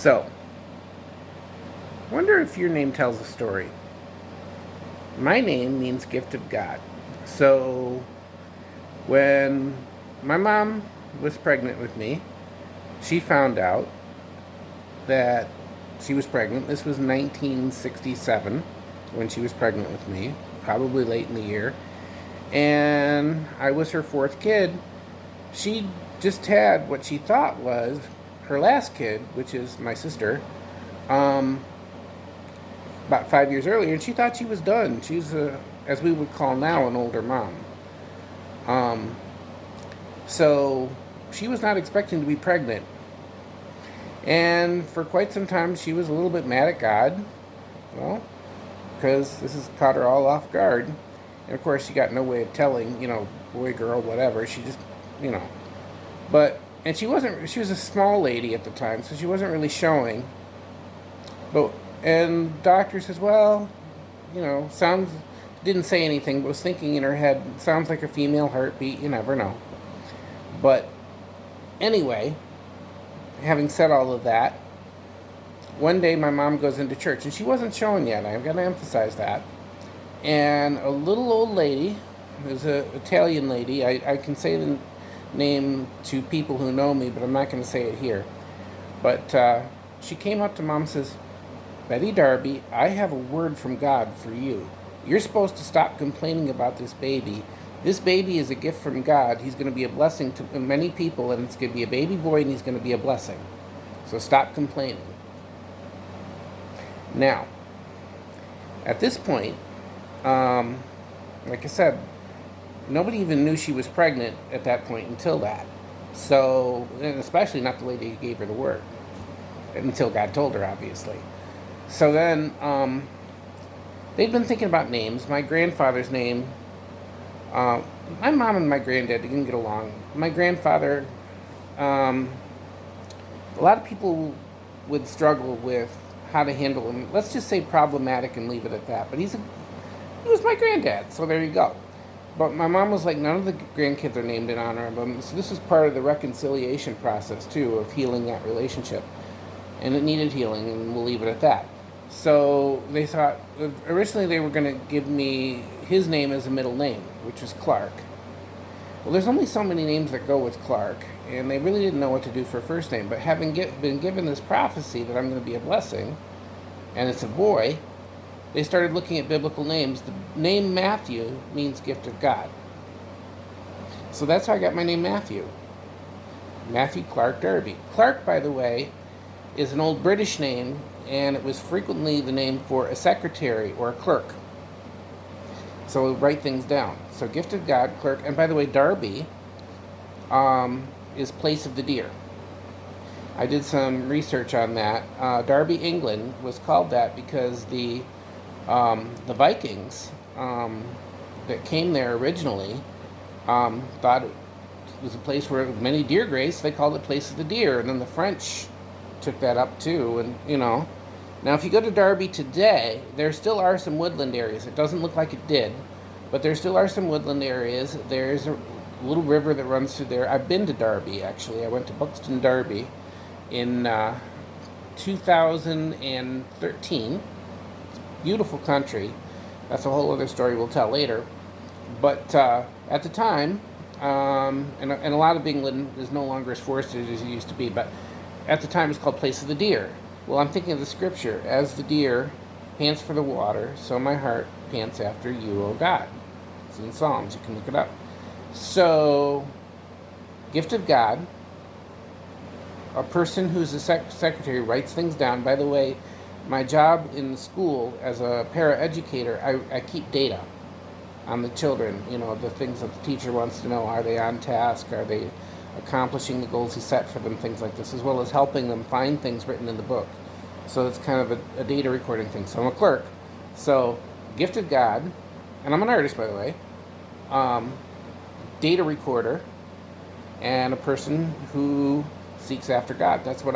So, wonder if your name tells a story. My name means gift of God. So, when my mom was pregnant with me, she found out that she was pregnant. This was 1967 when she was pregnant with me, probably late in the year. And I was her fourth kid. She just had what she thought was her last kid, which is my sister, about 5 years earlier, and she thought she was done. She's, as we would call now, an older mom. Um, so she was not expecting to be pregnant. And for quite some time, she was a little bit mad at God. Well, because this has caught her all off guard. And of course, she got no way of telling, boy, girl, whatever. She just, you know. And she was a small lady at the time, so she wasn't really showing. And doctor says, well, didn't say anything, but was thinking in her head, sounds like a female heartbeat, you never know. But anyway, having said all of that, one day my mom goes into church, and she wasn't showing yet, I've got to emphasize that. And a little old lady, there's an Italian lady, I can say the name to people who know me, but I'm not going to say it here. But she came up to Mom and says, Betty Darby, I have a word from God for you. You're supposed to stop complaining about this baby. This baby is a gift from God. He's going to be a blessing to many people, and it's going to be a baby boy, and he's going to be a blessing. So stop complaining. Now, at this point, like I said, nobody even knew she was pregnant at that point until that. So, and especially not the lady who gave her the word. Until God told her, obviously. So then, they'd been thinking about names. My grandfather's name, my mom and my granddad didn't get along. My grandfather, a lot of people would struggle with how to handle him. Let's just say problematic and leave it at that. But he was my granddad, so there you go. But my mom was like, none of the grandkids are named in honor of him. So this is part of the reconciliation process, too, of healing that relationship. And it needed healing, and we'll leave it at that. So they thought, originally they were going to give me his name as a middle name, which was Clark. Well, there's only so many names that go with Clark, and they really didn't know what to do for a first name. But having been given this prophecy that I'm going to be a blessing, and it's a boy, they started looking at biblical names. The name Matthew means gift of God. So that's how I got my name Matthew. Matthew Clark Darby. Clark, by the way, is an old British name, and it was frequently the name for a secretary or a clerk. So we write things down. So gift of God, clerk, and by the way, Darby is place of the deer. I did some research on that. Derby, England was called that because the Vikings that came there originally thought it was a place where many deer grazed. They called it place of the deer, and then the French took that up too. And now if you go to Derby today, there still are some woodland areas. It doesn't look like it did, but there still are some woodland areas. There's a little river that runs through there. I've been to Derby, actually. I went to Buxton, Derby in 2013. Beautiful country. That's a whole other story we'll tell later. But at the time, and a lot of England is no longer as forested as it used to be, but at the time it's called Place of the Deer. Well, I'm thinking of the scripture, as the deer pants for the water, so my heart pants after you, O God. It's in Psalms, you can look it up. So, gift of God, a person who's a secretary writes things down. By the way, my job in school as a paraeducator, I keep data on the children, the things that the teacher wants to know. Are they on task? Are they accomplishing the goals he set for them? Things like this, as well as helping them find things written in the book. So it's kind of a data recording thing. So I'm a clerk. So, gift of God, and I'm an artist, by the way, data recorder, and a person who seeks after God. That's what